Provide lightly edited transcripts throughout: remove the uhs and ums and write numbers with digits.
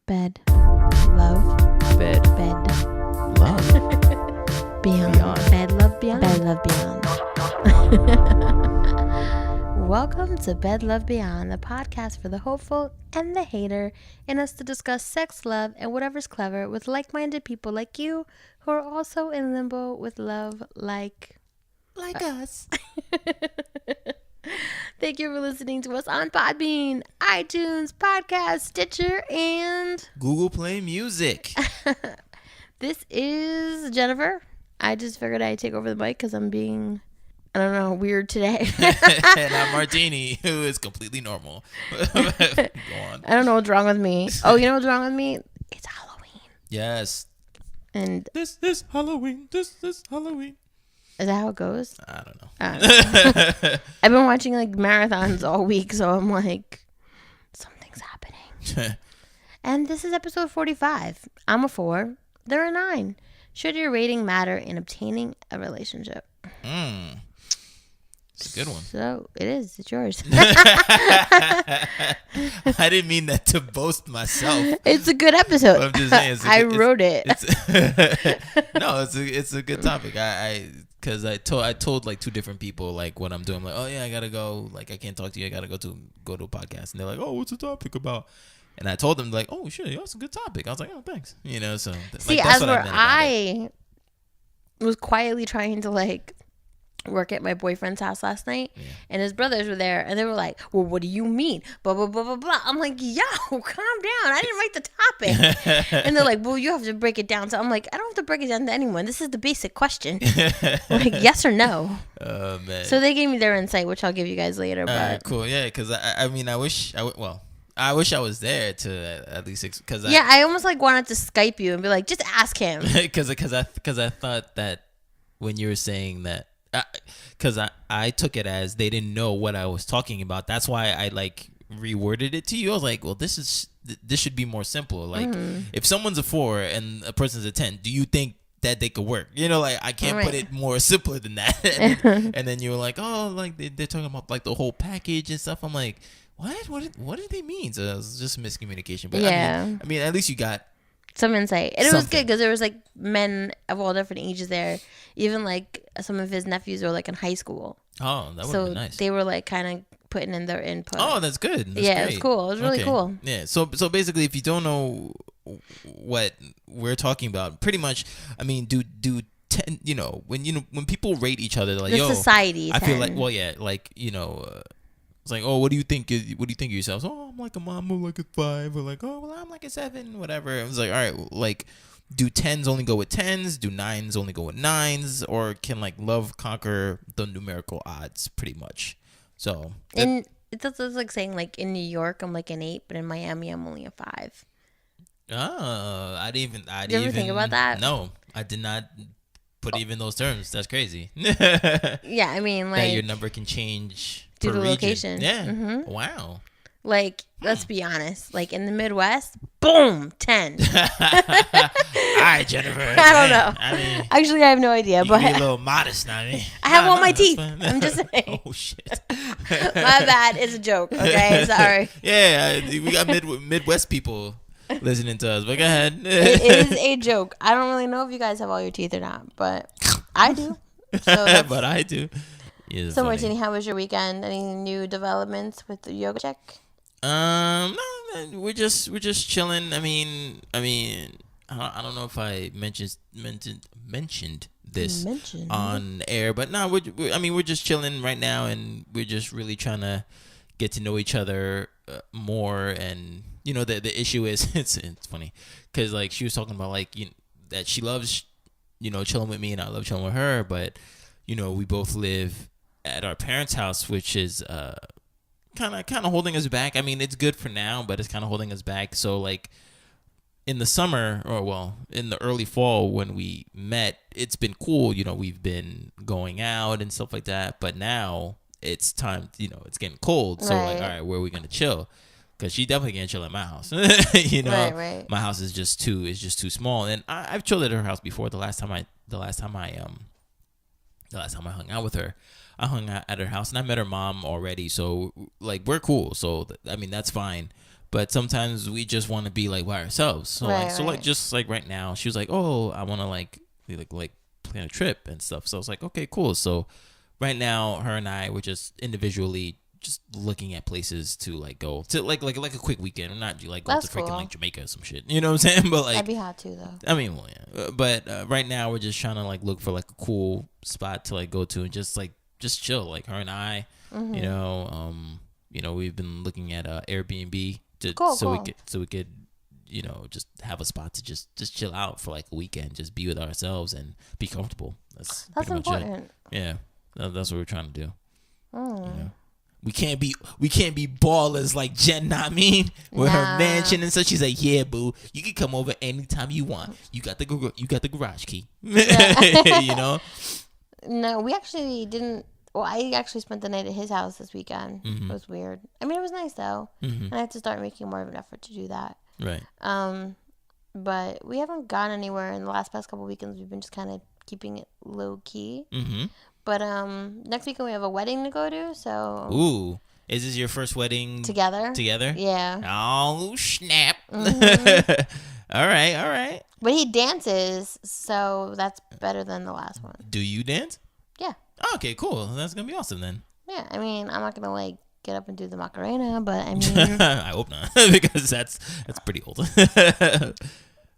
Bed. Love. Bed. Bed. Love. Beyond. Beyond. Bed, love, beyond. Bed, love, beyond. Welcome to Bed, Love, Beyond, the podcast for the hopeful and the hater, in us to discuss sex, love, and whatever's clever with like-minded people like you who are also in limbo with love like us. Thank you for listening to us on Podbean, iTunes, Podcast, Stitcher, and Google Play Music. This is Jennifer. I just figured I'd take over the mic because I'm being, I don't know, weird today. And I'm Martini, who is completely normal. Go on. I don't know what's wrong with me. Oh, you know what's wrong with me? It's Halloween. Yes. And This is Halloween. This is Halloween. is that how it goes? I don't know. I've been watching like marathons all week, so I'm like, something's happening. And this is episode 45. I'm a 4. They're a 9. Should your rating matter in obtaining a relationship? It's a good one. So it is. It's yours. I didn't mean that to boast myself. It's a good episode. I'm just saying. I wrote it. No, it's a good topic. Because I told like 2 different people like what I'm doing. I'm like, oh yeah, I gotta go. Like I can't talk to you. I gotta go to a podcast. And they're like, oh, what's the topic about? And I told them like, oh shit, that's a good topic. I was like, oh thanks. You know, so see, like, that's as what where I meant about it. I was quietly trying to like work at my boyfriend's house last night, and his brothers were there, and they were like, well, what do you mean? Blah blah blah blah blah. I'm like, yo, calm down. I didn't write the topic. And they're like, well, you have to break it down. So I'm like, I don't have to break it down to anyone. This is the basic question. Like, yes or no. Oh man. So they gave me their insight, which I'll give you guys later. But Alright, cool. Yeah, because I mean, I wish I was there to at least because I almost like wanted to Skype you and be like, just ask him. because I thought that when you were saying that, because I took it as they didn't know what I was talking about. That's why I like reworded it to you. I was like, well, this should be more simple. Like if someone's a 4 and a person's a 10, do you think that they could work? You know, like I can't put it more simpler than that. And then you were like, oh, like they're talking about like the whole package and stuff. I'm like, what did they mean? So it was just miscommunication. But yeah, I mean, at least you got some insight, and it was good because there was like men of all different ages there. Even like some of his nephews were like in high school. Oh, that would be nice. They were like kind of putting in their input. Oh, that's good. That's great. It was cool. It was really cool. Yeah. So basically, if you don't know what we're talking about, pretty much, I mean, when people rate each other, like, the yo, society. I feel like, well, yeah, like it's like, oh, what do you think of yourselves? Oh, I'm like a mom, I'm like a 5, or like, oh, well, I'm like a 7, whatever. It was like, all right, like, do 10s only go with 10s? Do 9s only go with 9s? Or can like love conquer the numerical odds, pretty much? So it's like saying like in New York I'm like an 8, but in Miami I'm only a 5. Oh, I didn't Did you ever think about that? No, I did not put even those terms. That's crazy. Yeah, I mean, like, that your number can change due to region. location. Yeah. Mm-hmm. Wow. Like, let's be honest. Like in the Midwest, boom, 10. All right, Jennifer. I don't know. I mean, actually, I have no idea. But be a little modest now. I have all my teeth. I'm just saying. Oh shit. My bad. It's a joke. Okay, sorry. Yeah, we got Midwest people listening to us. But go ahead. It is a joke. I don't really know if you guys have all your teeth or not, but I do. So but I do. Yeah, so, Martini, how was your weekend? Any new developments with the yoga check? No, man, we're just chilling. I mean, I don't know if I mentioned this on air, but no, we're just chilling right now, and we're just really trying to get to know each other more. And the issue is it's funny because like she was talking about like that she loves chilling with me, and I love chilling with her, but we both live at our parents' house, which is kind of holding us back. I mean, it's good for now, but it's kind of holding us back. So like in the summer, or well, in the early fall when we met, it's been cool. We've been going out and stuff like that. But now it's time. It's getting cold. So like, all right, where are we gonna chill? Because she definitely can't chill at my house. Right. My house is just too small. And I've chilled at her house before. The last time I hung out with her, I hung out at her house, and I met her mom already. So like we're cool. So I mean that's fine. But sometimes we just want to be like by ourselves. So like just like right now, she was like, "Oh, I want to like plan a trip and stuff." So I was like, "Okay, cool." So right now, her and I were just individually just looking at places to like go to like a quick weekend. I'm not like going to freaking like Jamaica or some shit. You know what I'm saying? But like that'd be hot too, though. I mean, well, yeah. But right now we're just trying to like look for like a cool spot to like go to and just chill. Like her and I, you know, we've been looking at Airbnb so we could just have a spot to just chill out for like a weekend, just be with ourselves and be comfortable. That's important. Yeah, that's what we're trying to do. You know? We can't be ballers like Jen, not mean, with her mansion and such. She's like, yeah, boo, you can come over anytime you want. You got the garage key. You know. No, we actually didn't. Well, I actually spent the night at his house this weekend. It was weird. I mean, it was nice though, and I had to start making more of an effort to do that. Right. But we haven't gone anywhere in the past couple weekends. We've been just kind of keeping it low key. But next weekend we have a wedding to go to. So. Ooh, is this your first wedding together? Yeah. Oh snap! All right. But he dances, so that's better than the last one. Do you dance? Yeah. Oh, okay, cool. That's gonna be awesome then. Yeah, I mean, I'm not gonna like get up and do the Macarena, but I mean, I hope not, because that's pretty old.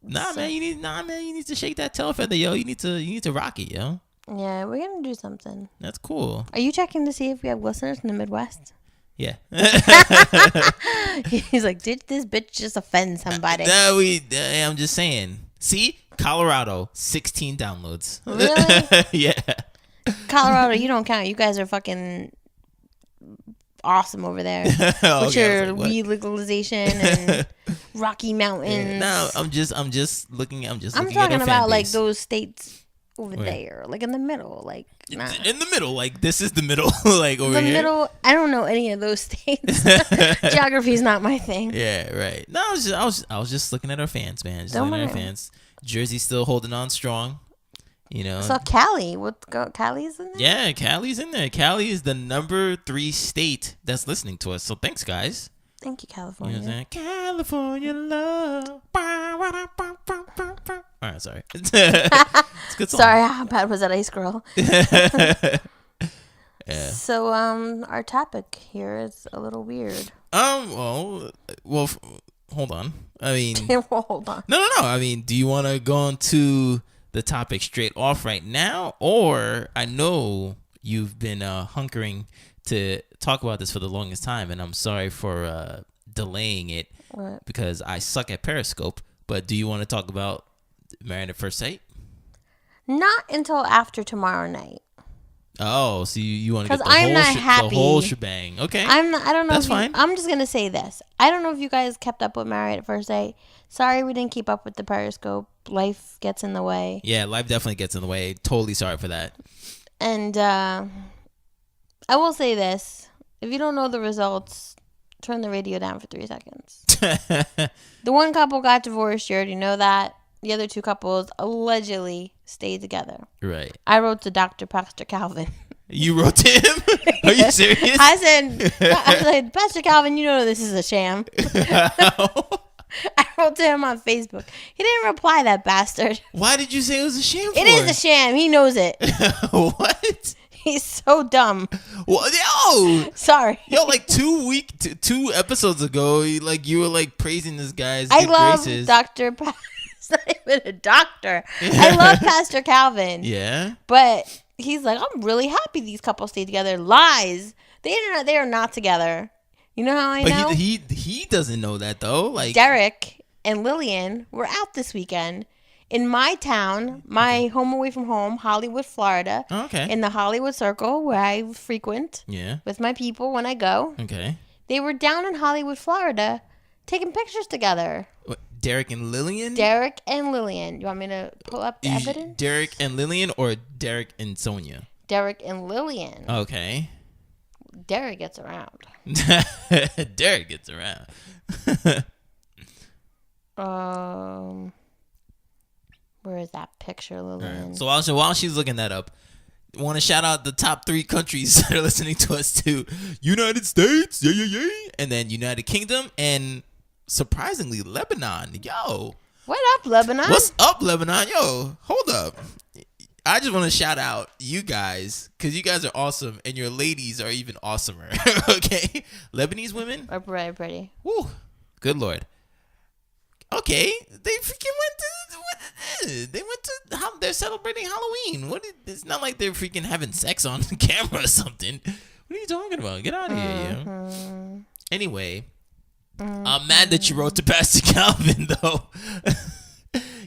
Man, you need to shake that tail feather, yo. You need to rock it, yo. Yeah, we're gonna do something. That's cool. Are you checking to see if we have listeners in the Midwest? Yeah. He's like, did this bitch just offend somebody? No, I'm just saying. See, Colorado, 16 downloads. Really? Yeah. Colorado, you don't count. You guys are fucking awesome over there. With your weed legalization and Rocky Mountains. Yeah, no, I'm just looking. I'm talking about like those states over there, like in the middle, like in the middle, like this is the middle, like over the here. middle. I don't know any of those states. Geography is not my thing. Yeah, right. No, I was just looking at our fans, man. Just looking at our fans. Jersey's still holding on strong. You know. So Cali, Cali's in there? Yeah, Cali's in there. Cali is the number 3 state that's listening to us. So thanks, guys. Thank you, California. You know what I'm saying? California love. All right, sorry. It's a good song. Sorry, how bad was that Ice Girl? Yeah. So, our topic here is a little weird. Well, hold on. I mean, hold on. No. I mean, do you want to go on to the topic straight off right now, or I know you've been hunkering to talk about this for the longest time, and I'm sorry for delaying it because I suck at Periscope. But do you want to talk about Married at First Sight? Not until after tomorrow night. Oh, so you want to get the whole shebang? Okay, I don't know. That's fine. I'm just gonna say this. I don't know if you guys kept up with Married at First Sight. Sorry, we didn't keep up with the Periscope. Life gets in the way. Yeah, life definitely gets in the way. Totally sorry for that. And I will say this: if you don't know the results, turn the radio down for 3 seconds. The one couple got divorced. You already know that. The other 2 couples allegedly stayed together. Right. I wrote to Pastor Calvin. You wrote to him? Are you serious? I said, Pastor Calvin, you know this is a sham. I wrote to him on Facebook. He didn't reply, that bastard. Why did you say it was a sham? It is a sham. He knows it. What? He's so dumb. Well, yo, sorry. Yo, like 2 episodes ago, you were like praising this guy's good graces. I love Dr. He's not even a doctor. I love Pastor Calvin. Yeah. But he's like, I'm really happy these couples stay together. Lies. They are not together. You know how I know? But he doesn't know that though. Like Derek and Lillian were out this weekend in my town, my home away from home, Hollywood, Florida. Oh, okay. In the Hollywood Circle where I frequent. Yeah. With my people when I go. Okay. They were down in Hollywood, Florida, taking pictures together. What, Derek and Lillian? Derek and Lillian. You want me to pull up the evidence? Derek and Lillian or Derek and Sonia? Derek and Lillian. Okay. Derek gets around. Derek gets around. Where is that picture, Lillian? Right. So while she's looking that up, I want to shout out the top 3 countries that are listening to us too. United States, yeah, and then United Kingdom and surprisingly, Lebanon. Yo. What up, Lebanon? What's up, Lebanon? Yo, hold up. I just want to shout out you guys because you guys are awesome and your ladies are even awesomer. Okay? Lebanese women? Are very pretty. Woo. Good Lord. Okay. They freaking they're celebrating Halloween. It's not like they're freaking having sex on camera or something. What are you talking about? Get out of here, yo. Anyway, I'm mad that you wrote to Pastor Calvin, though.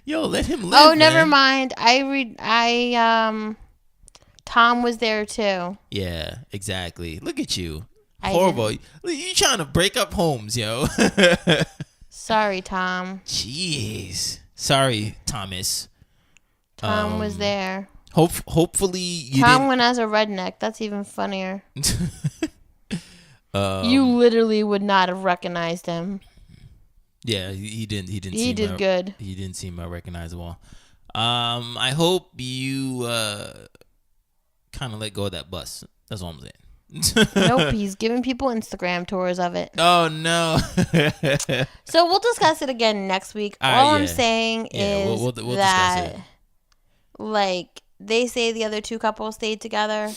Yo, let him live. Oh, never mind. Tom was there too. Yeah, exactly. Look at you. Horrible. You trying to break up homes, yo. Sorry, Tom. Jeez. Sorry, Thomas. Tom was there. Hopefully you Tom went as a redneck. That's even funnier. You literally would not have recognized him. Yeah, he didn't. He did good. He didn't seem recognizable. I hope you kind of let go of that bus. That's all I'm saying. Nope, he's giving people Instagram tours of it. Oh no. So we'll discuss it again next week. All I'm saying is we'll that, discuss it. Like, they say the other two couples stayed together.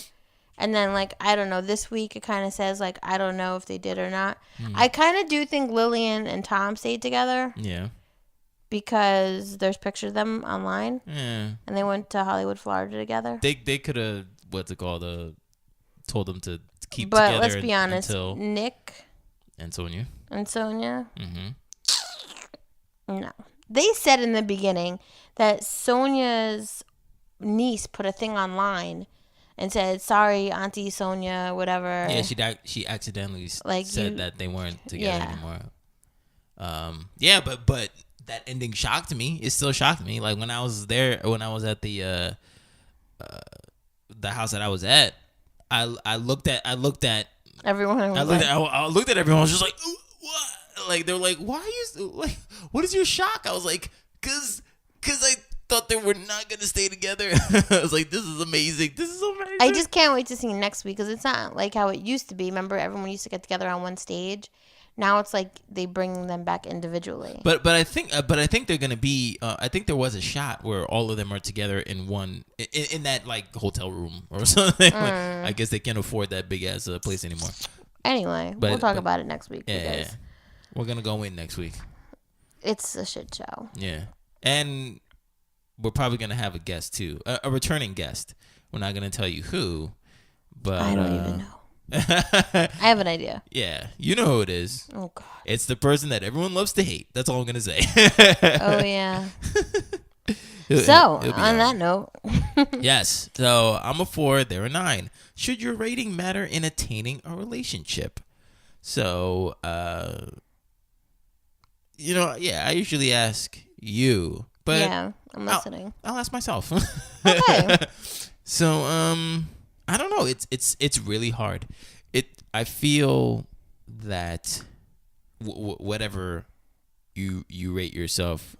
And then, like, I don't know, this week it kind of says, like, I don't know if they did or not. I kind of do think Lillian and Tom stayed together. Yeah. Because there's pictures of them online. Yeah. And they went to Hollywood, Florida together. They could have, told them to keep but together. But let's be honest, until Nick. And Sonia. Mm-hmm. No. They said in the beginning that Sonia's niece put a thing online and said, "Sorry, Auntie Sonia, whatever." Yeah, she accidentally said that they weren't together anymore. Yeah, but that ending shocked me. It still shocked me. Like when I was there, when I was at the house that I was at, I looked at everyone. I looked at everyone. I was just like, what? Like they were like, why are you like? What is your shock? I was like, cause I thought they were not gonna stay together. I was like, this is amazing. I just can't wait to see next week because it's not like how it used to be. Remember, everyone used to get together on one stage. Now it's like they bring them back individually. But I think they're gonna be. I think there was a shot where all of them are together in one in that like hotel room or something. Like, I guess they can't afford that big ass place anymore. Anyway, we'll talk about it next week. Yeah, we're gonna go in next week. It's a shit show. Yeah, and we're probably gonna have a guest too, a returning guest. We're not gonna tell you who, but I don't even know. I have an idea. Yeah, you know who it is. Oh God, it's the person that everyone loves to hate. That's all I'm gonna say. Oh yeah. So on that note, yes. So I'm a 4. They're a 9. Should your rating matter in attaining a relationship? So I usually ask you, but yeah, I'm listening. I'll ask myself. Okay. So I don't know. It's really hard. I feel that whatever you rate yourself.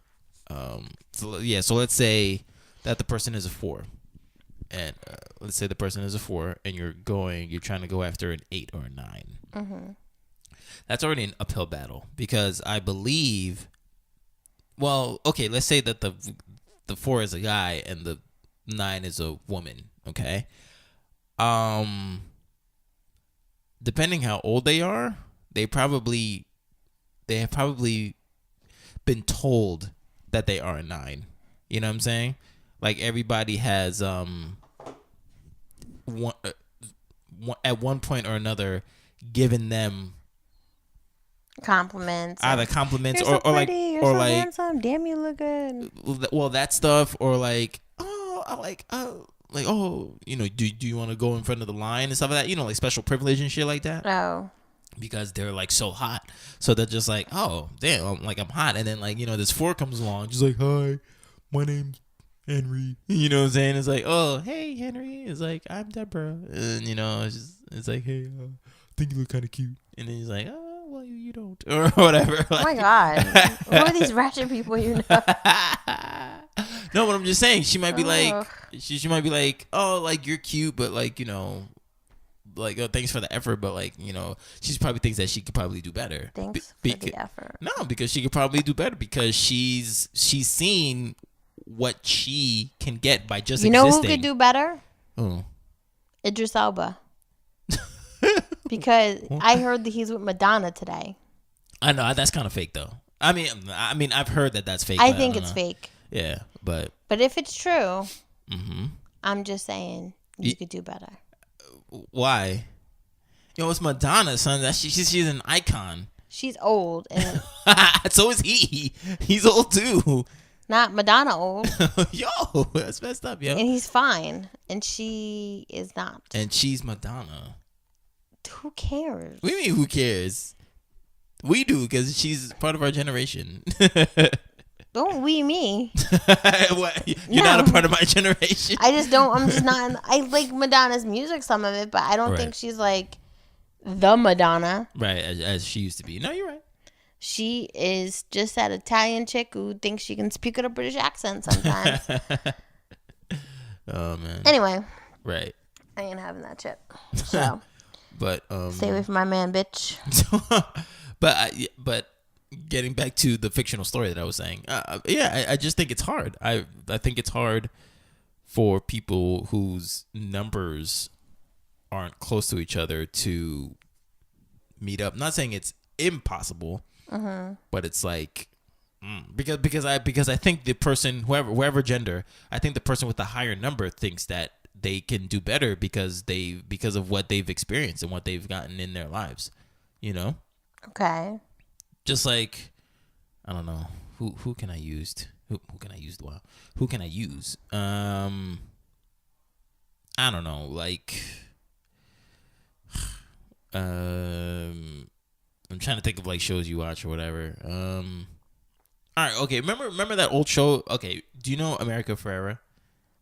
So let's say that the person is a 4, and let's say the person is a 4, and you're trying to go after an 8 or a 9. Mm-hmm. That's already an uphill battle because I believe. Well, okay, let's say that the 4 is a guy and the 9 is a woman. Okay. Depending how old they are, they have probably been told that they are a 9. You know what I'm saying? Like everybody has at one point or another given them compliments. Either compliments you're or so like pretty, you're or so like handsome. Damn, you look good. Well, that stuff or like do you want to go in front of the line and stuff like that? Like special privilege and shit like that. Oh. Because they're like so hot, so they're just like, oh damn, I'm hot, and then like this 4 comes along, just like, hi, my name's Henry. You know what I'm saying? It's like, oh hey Henry. It's like, I'm Deborah, and it's like, hey, I think you look kind of cute, and then he's like, oh well you don't or whatever. Oh my God, who are these ratchet people you know? No, but I'm just saying she might be like, she might be like, oh like you're cute, but like like, oh, thanks for the effort, but like, she probably thinks that she could probably do better. Thanks for the effort. No, because she could probably do better because she's seen what she can get by just existing. You know who could do better? Oh. Idris Elba. Because I heard that he's with Madonna today. I know that's kind of fake though. I mean, I've heard that that's fake. I think it's fake. Yeah, but if it's true, I'm just saying you could do better. Why? It's Madonna, son. She's an icon. She's old, and so is he. He's old too. Not Madonna old. Yo, that's messed up, yo. And he's fine, and she is not. And she's Madonna. Who cares? What do you mean, who cares? We do, because she's part of our generation. Don't we me. What? You're not a part of my generation? I'm just not. I like Madonna's music, some of it, but I don't think she's like the Madonna. Right, as she used to be. No, you're right. She is just that Italian chick who thinks she can speak with a British accent sometimes. Oh, man. Anyway. Right. I ain't having that chip. So. But stay away from my man, bitch. But getting back to the fictional story that I was saying, I just think it's hard. I think it's hard for people whose numbers aren't close to each other to meet up. I'm not saying it's impossible, but it's like because I think the person, whoever gender, I think the person with the higher number thinks that they can do better because of what they've experienced and what they've gotten in their lives, Okay. Just like, I don't know, who can I use? Who can I use? Wow. Who can I use? I don't know, like, I'm trying to think of like shows you watch or whatever. All right, okay. Remember that old show? Okay, do you know America Ferrera?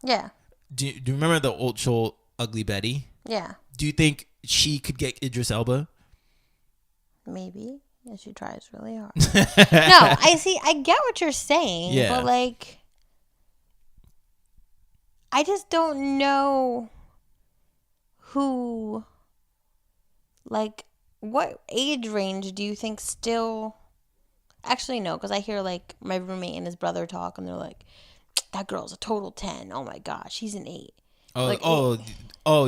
Yeah. Do you remember the old show Ugly Betty? Yeah. Do you think she could get Idris Elba? Maybe. Yeah, she tries really hard. No, I get what you're saying, but like, I just don't know who, like, what age range do you think still, actually no, because I hear like my roommate and his brother talk and they're like, that girl's a total 10. Oh my gosh, she's an 8. Oh, like,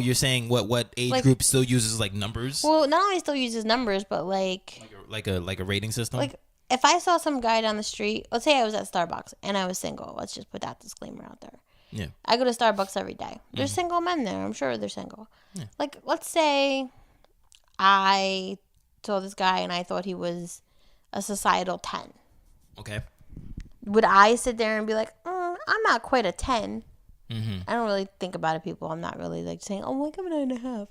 you're saying what age like, group still uses like numbers? Well, not only still uses numbers, but like a rating system. Like, if I saw some guy down the street, let's say I was at Starbucks and I was single. Let's just put that disclaimer out there. Yeah. I go to Starbucks every day. There's single men there. I'm sure they're single. Yeah. Like, let's say I saw this guy and I thought he was a societal 10. Okay. Would I sit there and be like, I'm not quite a 10? I don't really think about it, people. I'm not really like saying, oh, like I'm a 9.5.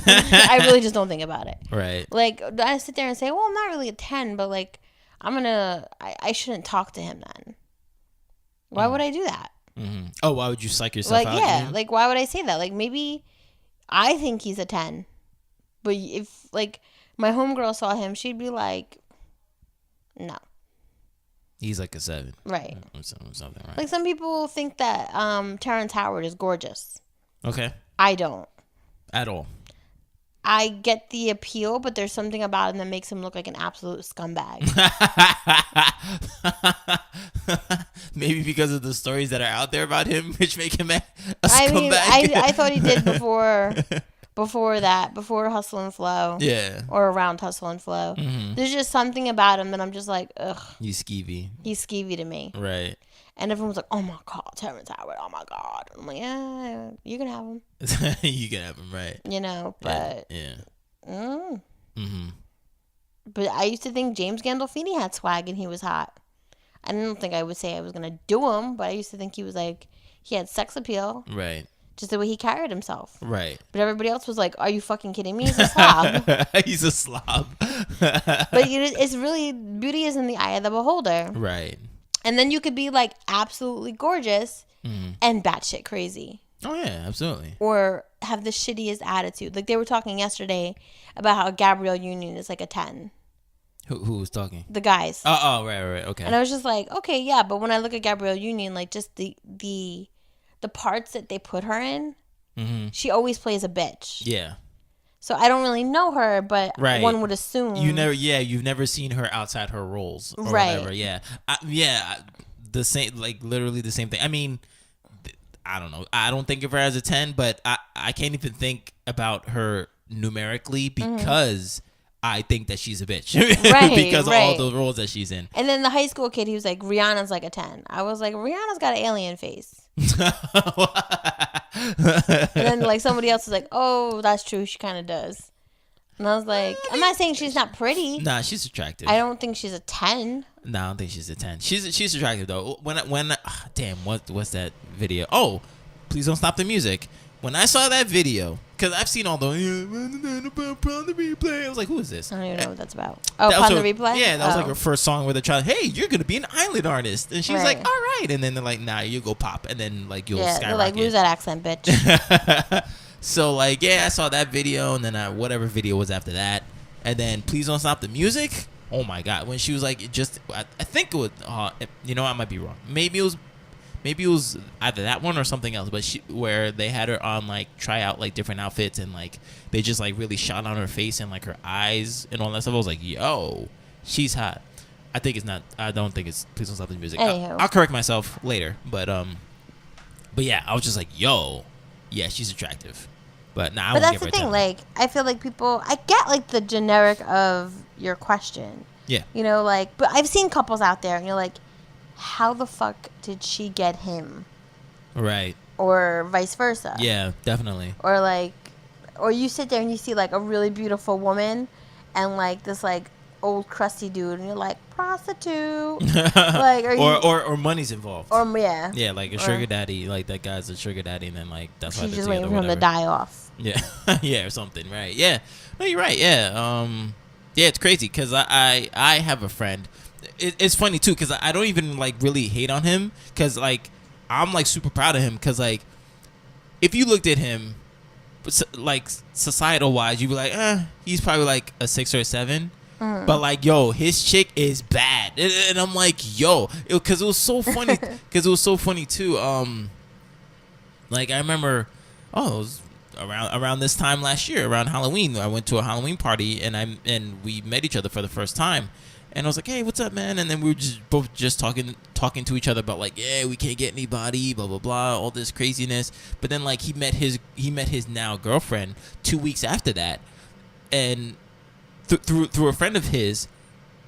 I really just don't think about it. Right. Like, I sit there and say, well, I'm not really a 10, but like, I shouldn't talk to him then. Why would I do that? Oh, why would you psych yourself out? Yeah, like, why would I say that? Like, maybe I think he's a 10. But if, like, my homegirl saw him, she'd be like, no. He's like a 7. Right. Something, right? Like, some people think that Terrence Howard is gorgeous. Okay. I don't. At all. I get the appeal, but there's something about him that makes him look like an absolute scumbag. Maybe because of the stories that are out there about him, which make him a scumbag. I thought he did before Hustle and Flow. Yeah. Or around Hustle and Flow. There's just something about him that I'm just like, ugh. He's skeevy. He's skeevy to me. Right. And everyone's like, oh my God, Terrence Howard, oh my God. I'm like, yeah, you can have him. You can have him, right. But. But I used to think James Gandolfini had swag and he was hot. I don't think I would say I was going to do him, but I used to think he was like, he had sex appeal. Right. Just the way he carried himself. Right. But everybody else was like, are you fucking kidding me? He's a slob. He's a slob. But it's really, beauty is in the eye of the beholder. Right. And then you could be like absolutely gorgeous and batshit crazy. Oh, yeah, absolutely. Or have the shittiest attitude. Like they were talking yesterday about how Gabrielle Union is like a 10. Who was talking? The guys. Oh, right, okay. And I was just like, okay, yeah, but when I look at Gabrielle Union, like just the parts that they put her in, she always plays a bitch. Yeah. So I don't really know her, but Right. one would assume You've never seen her outside her roles or whatever. Yeah, the same, like literally the same thing. I mean, I don't know. I don't think of her as a 10, but I can't even think about her numerically because I think that she's a bitch Right, because of all right. the roles that she's in. And then the high school kid, he was like, Rihanna's like a 10. I was like, Rihanna's got an alien face. And then like somebody else was like, oh, that's true. She kind of does. And I was like, I'm not saying she's not pretty. Nah, she's attractive. I don't think she's a 10. No, I don't think she's a 10. She's attractive though. Damn, what's that video? Oh, please don't stop the music. When I saw that video, because I've seen all the Pound the Replay, I was like, who is this? I don't even know what that's about. Oh, Pound the Replay? Yeah, that was like her first song where they're trying, hey, you're going to be an island artist. And she's like, all right. And then they're like, nah, you go pop. And then like you'll skyrocket. They're like, lose that accent, bitch. So like, yeah, I saw that video and then whatever video was after that. And then Please Don't Stop the Music. Oh my God. When she was like, I think it was, I might be wrong. Maybe it was either that one or something else, but where they had her on like try out like different outfits and like they just like really shot on her face and like her eyes and all that stuff. I was like, yo, she's hot. I don't think it's Please Don't Stop the Music. I'll correct myself later, but yeah, I was just like, yo, yeah, she's attractive. But nah, but that's the thing. Like, I feel like I get like the generic of your question. Yeah. You know, like, but I've seen couples out there and you're like, how the fuck did she get him? Right. Or vice versa. Yeah, definitely. Or like, or you sit there and you see like a really beautiful woman and like this like old crusty dude and you're like, prostitute. Like, or money's involved. Or yeah. Yeah, like a sugar daddy, like that guy's a sugar daddy and then like that's why she's they're just together waiting for him to die off. Yeah. Yeah, or something, right. Yeah. No, you're right. Yeah. Yeah, it's crazy because I have a friend. It's funny too because I don't even like really hate on him because like I'm like super proud of him because like if you looked at him like societal wise you'd be like he's probably like a 6 or a 7 but like yo his chick is bad and I'm like yo because it was so funny too like I remember it was around this time last year around Halloween I went to a Halloween party and we met each other for the first time. And I was like, hey, what's up, man? And then we were both talking to each other about like, yeah, we can't get anybody, blah, blah, blah, all this craziness. But then like he met his now girlfriend 2 weeks after that. And through a friend of his,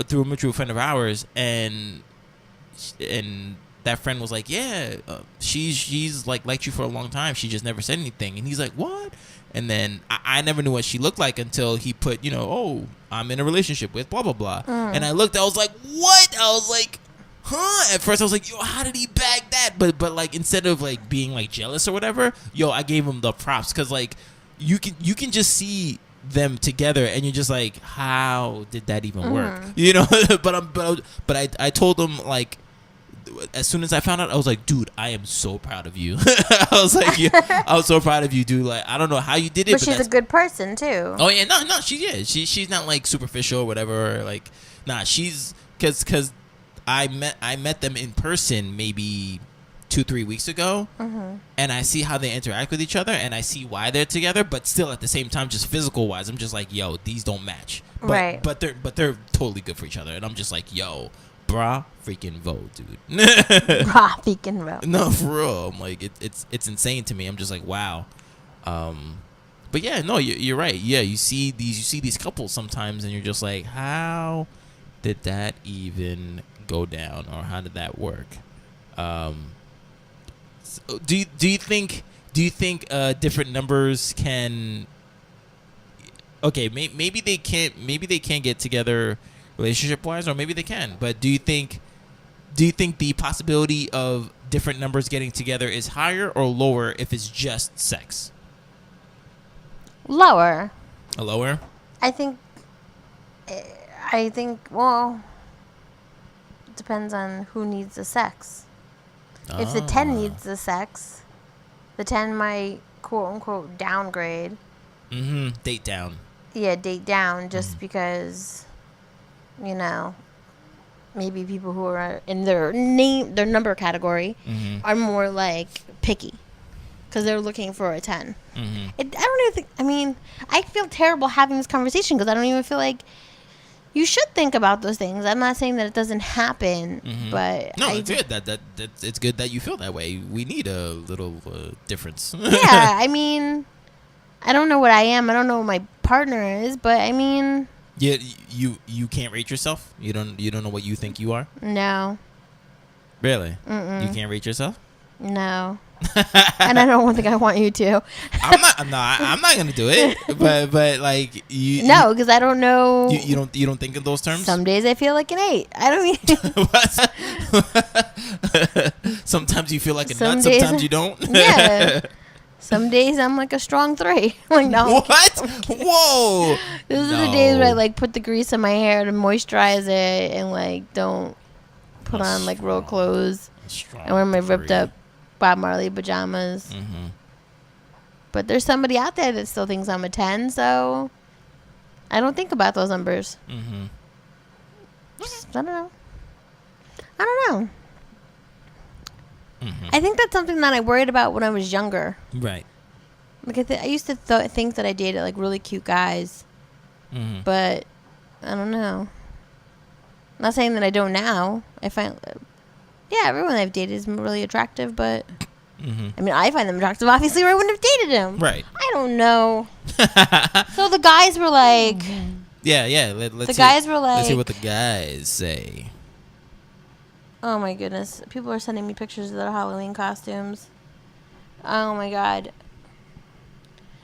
through a mutual friend of ours. And that friend was like, yeah, she's like liked you for a long time. She just never said anything. And he's like, what? And then I never knew what she looked like until he put, oh, I'm in a relationship with blah, blah, blah. And I looked, I was like, what? I was like, huh? At first I was like, yo, how did he bag that? But like, instead of like being like jealous or whatever, yo, I gave him the props. Cause like, you can just see them together and you're just like, how did that even work? But I told him like, as soon as I found out, I was like, dude, I am so proud of you. I was like, I was so proud of you, dude. Like, I don't know how you did it. But she's a good person, too. Oh, yeah. No, she's not, like, superficial or whatever. Or, like, nah, she's, because I met them in person maybe 2-3 weeks ago. Mm-hmm. And I see how they interact with each other. And I see why they're together. But still, at the same time, just physical-wise, I'm just like, yo, these don't match. Right. But they're totally good for each other. And I'm just like, yo, brah freaking vote, dude. Brah freaking vote. No, for real. I'm like, it's insane to me. I'm just like, wow. But yeah, no, you're right. Yeah, you see these couples sometimes, and you're just like, how did that even go down, or how did that work? So do you think different numbers can? Okay, maybe they can't get together relationship wise, or maybe they can. But do you think the possibility of different numbers getting together is higher or lower if it's just sex? Lower. A lower? I think. Well, it depends on who needs the sex. If the 10 needs the sex, the 10 might quote unquote downgrade. Mm-hmm. Date down. Yeah, date down just because, maybe people who are in their number category are more like picky. because they're looking for a 10. Mm-hmm. I don't even think. I mean, I feel terrible having this conversation because I don't even feel like you should think about those things. I'm not saying that it doesn't happen, but no, it's good that it's good that you feel that way. We need a little difference. Yeah, I mean, I don't know what I am. I don't know what my partner is, but I mean, yeah, you can't rate yourself. You don't know what you think you are. No. Really? Mm-mm. You can't rate yourself? No. And I don't think I want you to. I'm not gonna do it. But like you. No, because I don't know. You don't think in those terms. Some days I feel like an 8. I don't mean. Sometimes you feel like a Some nut. days- Sometimes you don't. Yeah. Some days I'm like a strong 3. Like no. What? Whoa. Those are the days where I like put the grease in my hair to moisturize it and like don't put on like real clothes. I wear my ripped up Bob Marley pajamas. Mm-hmm. But there's somebody out there that still thinks I'm a 10, so I don't think about those numbers. Mm-hmm. I don't know. Mm-hmm. I think that's something that I worried about when I was younger. Right. Like I used to think that I dated like really cute guys, Mm-hmm. but I don't know. I'm not saying that I don't now. I find, yeah, everyone I've dated is really attractive, but Mm-hmm. I mean, I find them attractive. Obviously, or I wouldn't have dated him. Right. I don't know. So the guys were like, Yeah. Let's the guys were let's hear like, what the guys say. oh my goodness, people are sending me pictures of their Halloween costumes. Oh my god.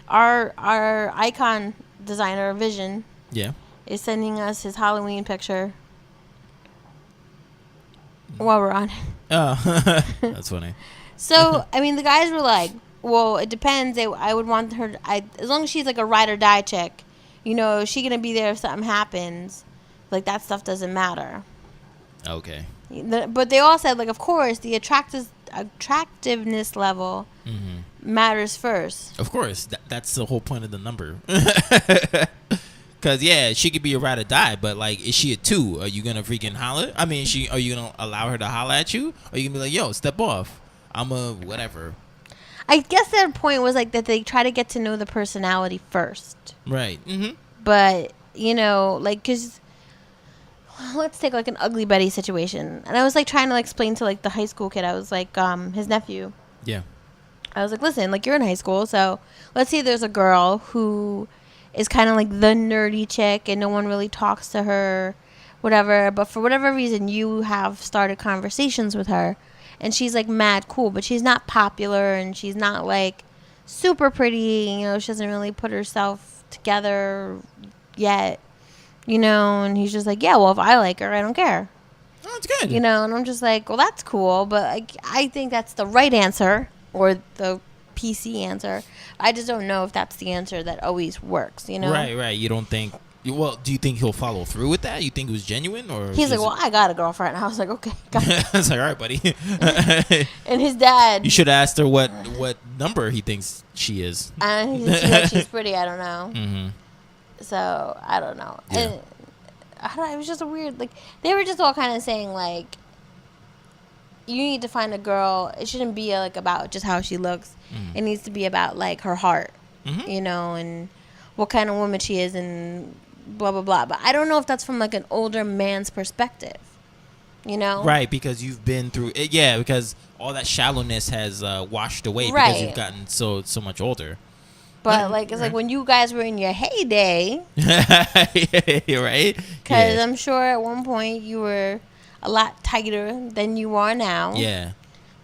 Our icon designer Vision Yeah. is sending us his Halloween picture while we're on. Oh, that's funny. So I mean, the guys were like, well, it depends. I would want her. As long as she's like a ride or die chick, you know, is she gonna be there if something happens? Like that stuff doesn't matter. Okay. But they all said, like, of course, the attractiveness level matters first. Of course, that's the whole point of the number. Cause yeah, she could be a ride or die, but like, is she a 2? Are you gonna freaking holler? I mean, are you gonna allow her to holler at you? Or are you gonna be like, yo, step off? I'm a whatever. I guess their point was like that they try to get to know the personality first. Right. Mm-hmm. But you know, like, cause let's take like an Ugly Betty situation, and I was like trying to like explain to like the high school kid. I was like, his nephew. Yeah. I was like, listen, like you're in high school, so let's say there's a girl who is kind of like the nerdy chick and no one really talks to her, whatever. But for whatever reason, you have started conversations with her and she's like mad cool, but she's not popular and she's not like super pretty. You know, she doesn't really put herself together yet, you know, and he's just like, yeah, well, if I like her, I don't care. Oh, that's good. You know, and I'm just like, well, that's cool, but like, I think that's the right answer or the PC answer. I just don't know if that's the answer that always works, you know? Right. You don't think... Well, do you think he'll follow through with that? You think it was genuine? Or he's like, well, I got a girlfriend. I was like, okay. Got it. I was like, all right, buddy. And his dad... You should have asked her what number he thinks she is. And he said she's pretty. I don't know. Mm-hmm. So, I don't know. Yeah. And I don't know, it was just a weird... Like, they were just all kind of saying, like, you need to find a girl. It shouldn't be like about just how she looks. It needs to be about like her heart, you know, and what kind of woman she is and blah, blah, blah. But I don't know if that's from like an older man's perspective, you know? Right, because you've been through it. Yeah, because all that shallowness has washed away Right. because you've gotten so much older. But like, it's like when you guys were in your heyday. Right? Because Yeah. I'm sure at one point you were a lot tighter than you are now. Yeah.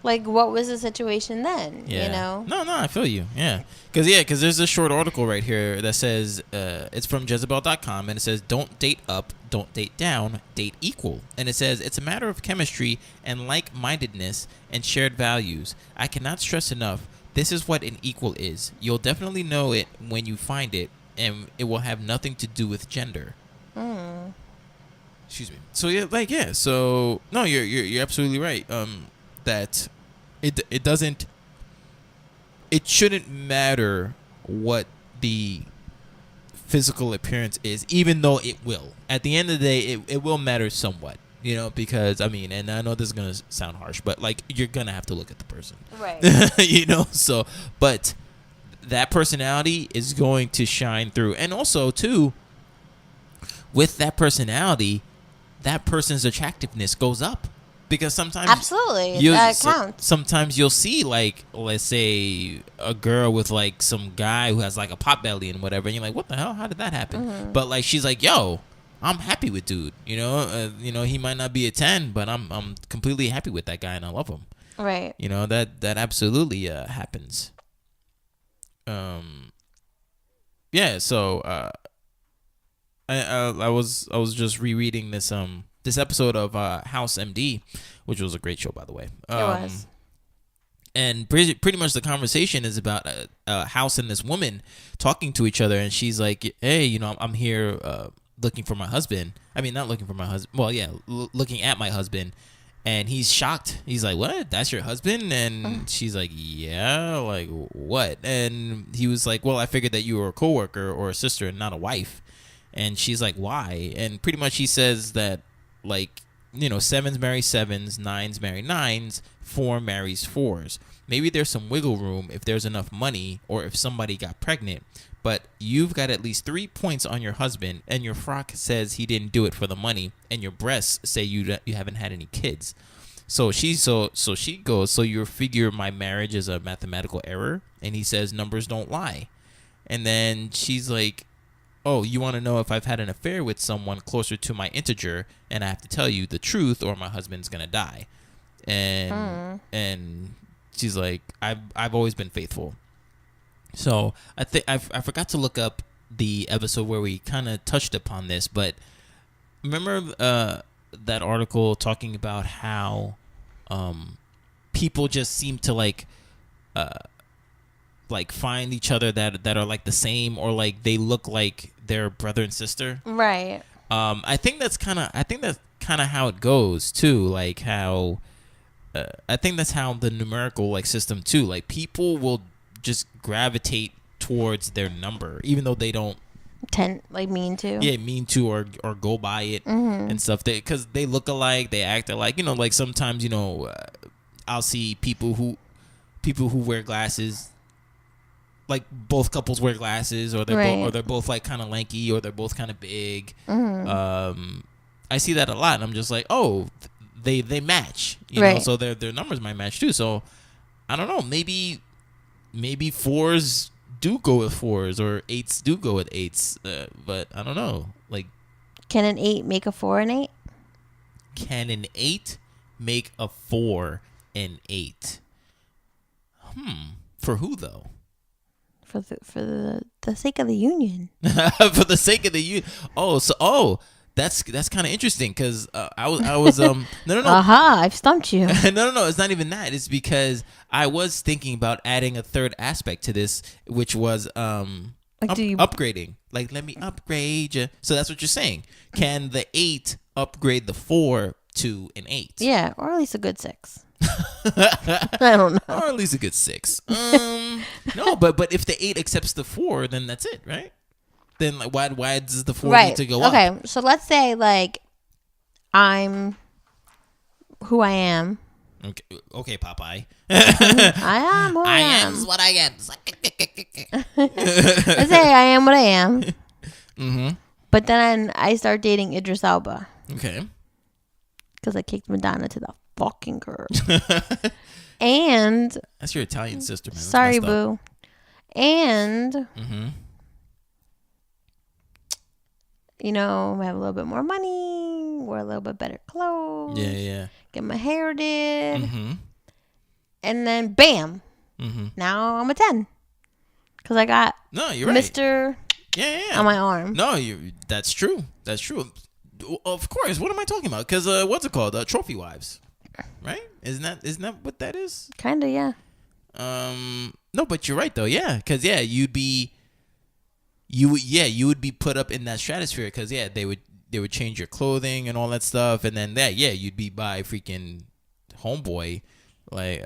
Like, what was the situation then? Yeah. You know? No, I feel you. Yeah. Because there's a short article right here that says, it's from Jezebel.com, and it says, don't date up, don't date down, date equal. And it says, it's a matter of chemistry and like-mindedness and shared values. I cannot stress enough, this is what an equal is. You'll definitely know it when you find it, and it will have nothing to do with gender. Excuse me. So yeah, so no, you're absolutely right. That it shouldn't matter what the physical appearance is, even though it will. At the end of the day, it will matter somewhat. You know, because I mean, and I know this is gonna sound harsh, but like you're gonna have to look at the person, Right. you know. So, but that personality is going to shine through, and also too, with that personality, that person's attractiveness goes up because sometimes Absolutely, that counts. Sometimes you'll see like, let's say a girl with like some guy who has like a pot belly and whatever, and you're like, what the hell? How did that happen? Mm-hmm. But like she's like, yo, I'm happy with dude. You know, he might not be a 10, but I'm completely happy with that guy and I love him. Right. You know, that happens. Yeah. So I was just rereading this episode of House MD, which was a great show, by the way. It was. And pretty much the conversation is about House and this woman talking to each other, and she's like, hey, you know, I'm here looking for my husband. I mean, not looking for my husband. Well, yeah, looking at my husband. And he's shocked. He's like, what? That's your husband? And she's like, yeah, like what? And he was like, well, I figured that you were a coworker or a sister and not a wife. And she's like, why? And pretty much he says that, like, you know, 7s marry 7s, 9s marry 9s, 4 marries 4s. Maybe there's some wiggle room if there's enough money or if somebody got pregnant. But you've got at least 3 points on your husband, and your frock says he didn't do it for the money, and your breasts say you haven't had any kids. So she goes, so you figure my marriage is a mathematical error? And he says numbers don't lie. And then she's like, oh, you want to know if I've had an affair with someone closer to my integer, and I have to tell you the truth or my husband's gonna die. And she's like, I've always been faithful. So I think I forgot to look up the episode where we kind of touched upon this, but remember that article talking about how people just seem to like find each other that are like the same, or like they look like their brother and sister. Right. I think that's kind of how it goes too. Like how I think that's how the numerical like system too. Like people will just gravitate towards their number, even though they don't mean to. Yeah, mean to or go by it and stuff. Because they look alike, they act alike. You know, like sometimes, you know, I'll see people who wear glasses. Like both couples wear glasses, or they're both like kind of lanky, or they're both kind of big. I see that a lot, and I'm just like, oh, they match, you know. So their numbers might match too. So I don't know, maybe 4s do go with 4s, or 8s do go with 8s, but I don't know. Like, can an 8 make a 4 and 8? Can an 8 make a 4 and 8? For who though? For the sake of the union. For the sake of the union. That's kind of interesting, because I was no. Aha, I've stumped you. No, it's not even that. It's because I was thinking about adding a third aspect to this, which was upgrading. Like, let me upgrade you. So that's what you're saying. Can the 8 upgrade the 4 to an 8? Yeah, or at least a good 6. I don't know. Or at least a good 6. No, but if the 8 accepts the 4, then that's it, right? Then like, why does the 4 need to go up? Okay, so let's say like I'm who I am. Okay, Popeye. I am who I am. I am what I am. Let's say I am what I am. But then I start dating Idris Elba. Okay. Because I kicked Madonna to the fucking curb. And that's your Italian sister, man. That's sorry, boo. And you know, have a little bit more money, wear a little bit better clothes. Yeah. Get my hair did. And then bam. Now I'm a 10. Because I got you're right. Mr. on my arm. No, that's true. That's true. Of course. What am I talking about? Because what's it called? Trophy wives. Right? Isn't that what that is? Kinda, yeah. No, but you're right though. Yeah, because you would be put up in that stratosphere, because they would change your clothing and all that stuff, and then you'd be by freaking homeboy like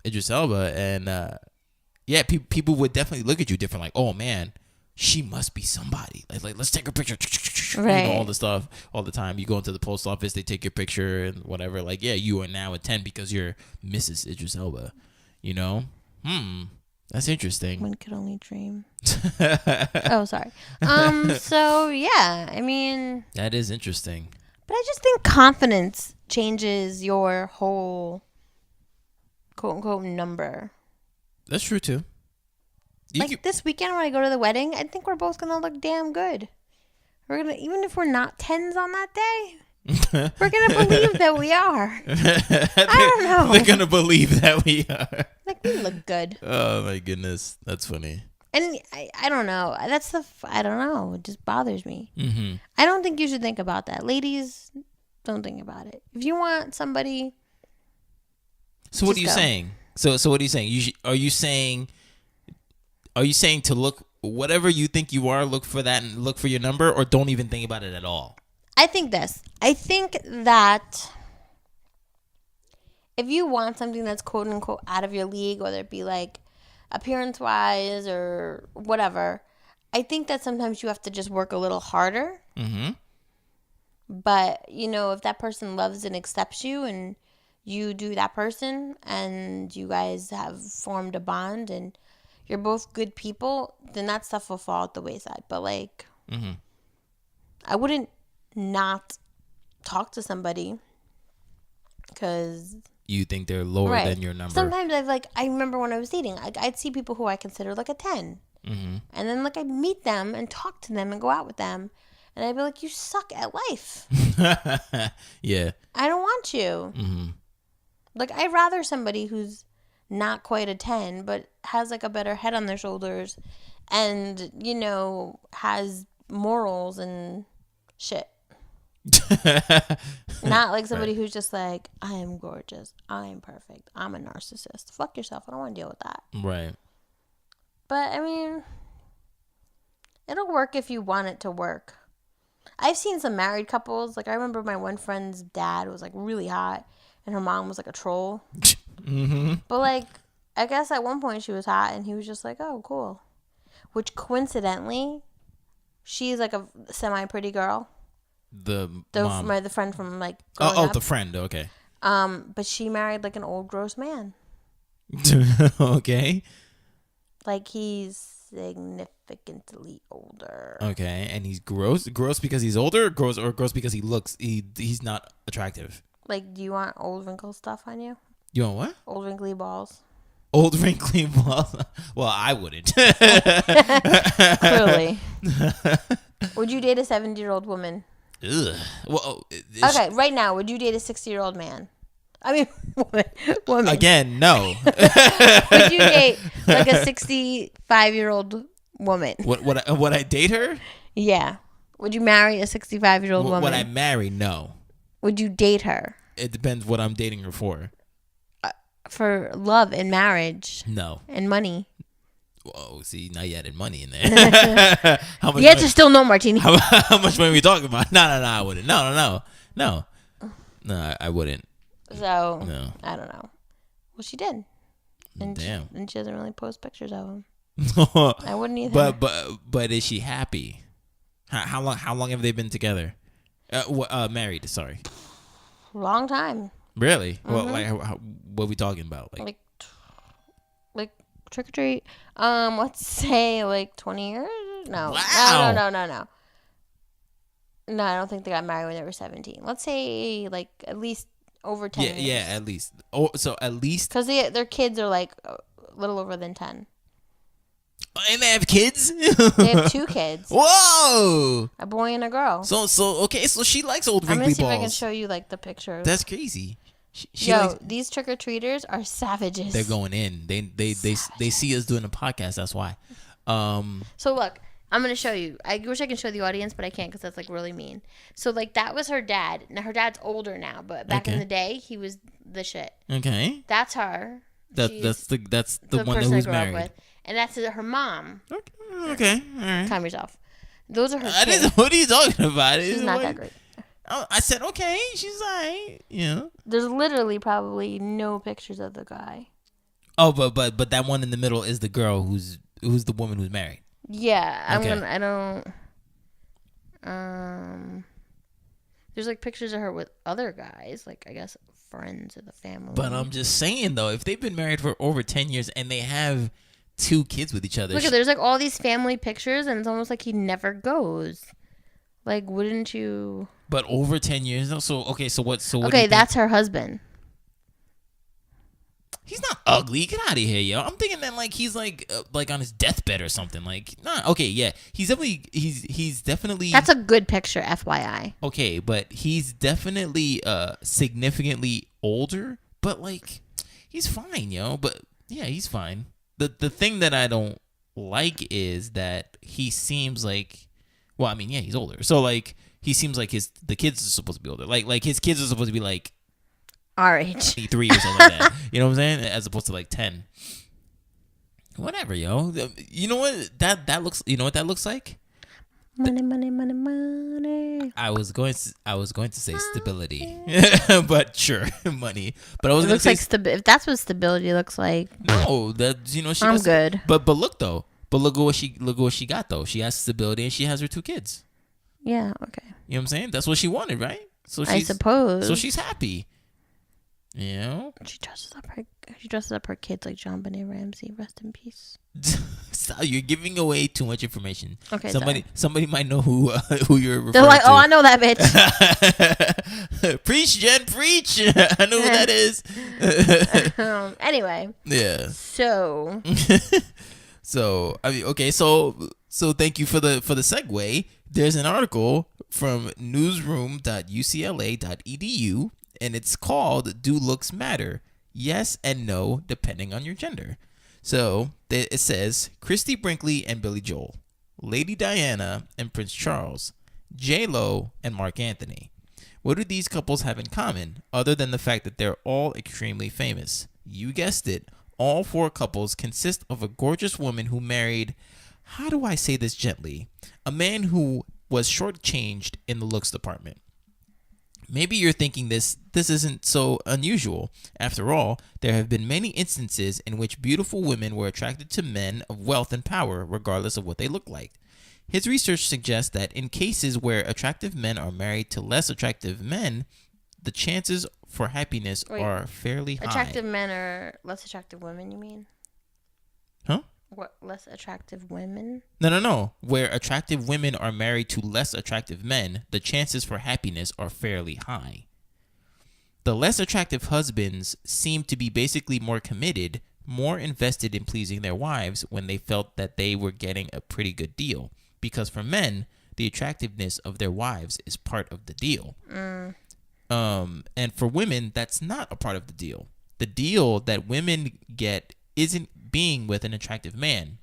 Idris Elba, and people would definitely look at you different, like, oh man, she must be somebody. Like let's take her picture. Right. All the stuff all the time. You go into the post office, they take your picture and whatever. Like, yeah, you are now a 10 because you're Mrs. Idris Elba. You know? That's interesting. One could only dream. Oh, sorry. So yeah, I mean, that is interesting. But I just think confidence changes your whole quote unquote number. That's true too. This weekend when I go to the wedding, I think we're both gonna look damn good. We're gonna, even if we're not 10s on that day, we're gonna believe that we are. I don't know. They're gonna believe that we are. Like, we look good. Oh my goodness, that's funny. And I don't know. I don't know. It just bothers me. Mm-hmm. I don't think you should think about that. Ladies, don't think about it. If you want somebody. So what are you saying? So what are you saying? Are you saying to look whatever you think you are, look for that and look for your number, or don't even think about it at all? I think this. I think that if you want something that's quote unquote out of your league, whether it be like appearance wise or whatever, I think that sometimes you have to just work a little harder. Mm-hmm. But, if that person loves and accepts you and you do that person and you guys have formed a bond and you're both good people, then that stuff will fall at the wayside. But like, I wouldn't not talk to somebody because you think they're lower than your number. Sometimes I remember when I was dating, I'd see people who I consider like a 10. Mm-hmm. And then like I'd meet them and talk to them and go out with them. And I'd be like, you suck at life. Yeah. I don't want you. Mm-hmm. Like, I'd rather somebody who's not quite a 10, but has like a better head on their shoulders and, has morals and shit. Not like somebody who's just like, I am gorgeous, I am perfect, I'm a narcissist. Fuck yourself. I don't want to deal with that. Right. But I mean, it'll work if you want it to work. I've seen some married couples. Like, I remember my one friend's dad was like really hot and her mom was like a troll. Mm-hmm. But like, I guess at one point she was hot and he was just like, oh, cool. Which coincidentally, she's like a semi-pretty girl. The mom. The friend from like the friend, okay. But she married like an old gross man. Okay. Like, he's significantly older. Okay, and he's gross because he's older, or gross because he's not attractive. Like, do you want old wrinkle stuff on you? You want what? Old wrinkly balls. Old wrinkly balls. Well, I wouldn't. Clearly. Would you date a 70-year-old woman? Ugh. Well, okay, right now, would you date a 60-year-old man? I mean, woman. Again, no. Would you date like a 65-year-old woman? Would I date her? Yeah. Would you marry a 65-year-old woman? Would I marry? No. Would you date her? It depends what I'm dating her for. For love and marriage. No. And money. Whoa, see, now you added money in there. How much? Yeah, just still no, Martini. How much money are we talking about? No, I wouldn't. No, I wouldn't. So, no. I don't know. Well, she did. And damn. And she doesn't really post pictures of him. I wouldn't either. But is she happy? How long have they been together? Married, sorry. Long time. Really? Mm-hmm. Well, like, what are we talking about? Like trick or treat. Let's say like 20 years. No. Wow. No. No, I don't think they got married when they were 17. Let's say like at least over 10 years. Yeah, at least. Oh, so at least. Because their kids are like a little over than 10. And they have kids? They have 2 kids. Whoa! A boy and a girl. So okay, so she likes old wrinkly balls. I'm gonna see if I can show you like the picture. That's crazy. These trick or treaters are savages. They're going in. They see us doing a podcast. That's why. So look, I'm gonna show you. I wish I could show the audience, but I can't because that's like really mean. So like that was her dad. Now her dad's older now, but back in the day he was the shit. Okay. That's her. That's the one who's married. With. And that's her mom. Okay. All right. Calm yourself. Those are her kids. What are you talking about? She's not that great. I said, okay, she's alright. Yeah. There's literally probably no pictures of the guy. Oh, but that one in the middle is the girl who's the woman who's married. Yeah, Okay. I don't. Um, there's like pictures of her with other guys, like I guess friends of the But family. I'm just saying though, if they've been married for over 10 years and they have 2 kids with each other, Look, there's like all these family pictures, and it's almost like he never goes. Like, wouldn't you? but over 10 years though. So okay, so what? So what do you Okay, think? that's her husband. He's not ugly. Get out of here, yo. I'm thinking that like he's like on his deathbed or something. Like, nah. Okay, yeah. He's definitely That's a good picture, FYI. okay, but he's definitely significantly older. But like, he's fine, yo. But yeah, he's fine. The thing that I don't like is that he seems like, well, I mean, yeah, he's older. So like, he seems like the kids are supposed to be older. Like his kids are supposed to be like Our age. 3 or something like that. You know what I'm saying? As opposed to like 10. Whatever, yo. You know what that looks? You know what that looks like? Money, money, money, money. I was going to say stability, but sure, money. But I was It going looks to like say if that's what stability looks like. no. That she I'm does- good. But look though. But look at what she got though. She has stability and she has her 2 kids. Yeah. Okay. You know what I'm saying? That's what she wanted, right? So I suppose. So she's happy. You know? She dresses up her kids like John Benet Ramsey. Rest in peace. Stop, you're giving away too much information. Okay, somebody might know who you're referring They're like, to. oh, I know that bitch. Preach, Jen, preach. I know who that is. Anyway. Yeah. So. So I mean, okay. So thank you for the segue. There's an article from newsroom.ucla.edu, and it's called "Do Looks Matter? Yes and No, depending on your gender." So it says Christy Brinkley and Billy Joel, Lady Diana and Prince Charles, J-Lo and Mark Anthony. What do these couples have in common, other than the fact that they're all extremely famous? You guessed it. All 4 couples consist of a gorgeous woman who married, how do I say this gently, a man who was shortchanged in the looks department. Maybe you're thinking this isn't so unusual. After all, there have been many instances in which beautiful women were attracted to men of wealth and power, regardless of what they look like. His research suggests that in cases where attractive men are married to less attractive men, the chances for happiness are fairly high. Attractive men are less attractive women, you mean? Huh? What, less attractive women? No. Where attractive women are married to less attractive men, the chances for happiness are fairly high. The less attractive husbands seem to be basically more committed, more invested in pleasing their wives when they felt that they were getting a pretty good deal. Because for men, the attractiveness of their wives is part of the deal. And for women, that's not a part of the deal. The deal that women get isn't being with an attractive man.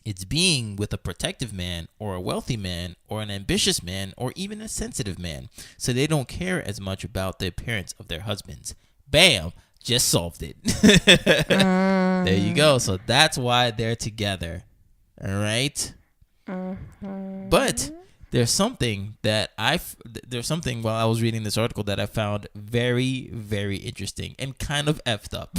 It's being with a protective man or a wealthy man or an ambitious man or even a sensitive man. So they don't care as much about the appearance of their husbands. Bam! Just solved it. There you go. So that's why they're together. All right? But there's something while I was reading this article that I found very, very interesting and kind of effed up.